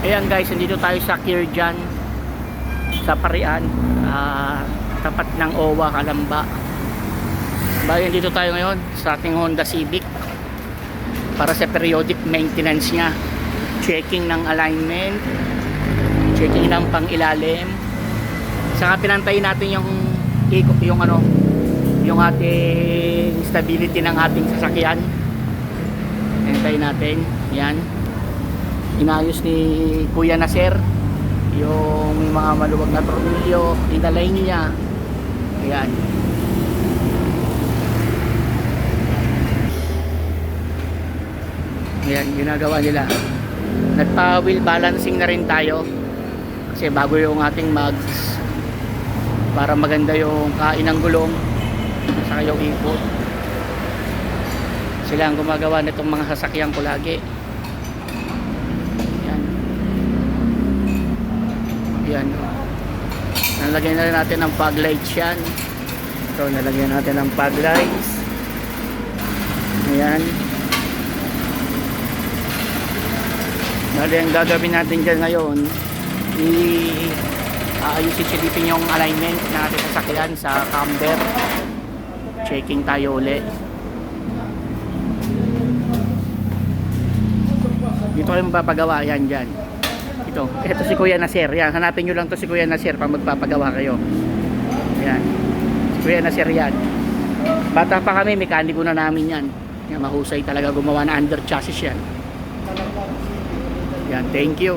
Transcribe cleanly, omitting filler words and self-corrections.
Ayan guys, nandito tayo sa Kirjan, sa Parian, tapat ng OWA Calamba. Bayan dito tayo ngayon sa ating Honda Civic para sa periodic maintenance niya, checking ng alignment, checking ng pangilalim, saka pinantayin natin yung ating stability ng ating sasakyan. Pinantayin natin yan. Inayos ni Kuya Nasir yung may mga maluwag na tornilyo, inalay niya. Ayan. Ayan, ginagawa nila. Nagpa-wheel balancing na rin tayo kasi bago yung ating mags para maganda yung kain ng gulong saka yung ikot. Sila ang gumagawa nitong mga sasakyan ko lagi. Yan. Nalagyan na rin natin ng fog lights yan. So nalagyan natin ng fog lights. Ayan. Dali ang gagawin natin dyan ngayon, ayusin silipin yung alignment ng ating sasakyan sa camber. Checking tayo ulit. Dito kayo mapapagawa yan dyan. Ito si Kuya Nasir. Yan, hanapin nyo lang to si Kuya Nasir pag magpapagawa kayo. Yan. Si Kuya Nasir yan. Bata pa kami, mekaniko na namin yan. Yan, mahusay talaga gumawa na under chassis yan. Yan, thank you.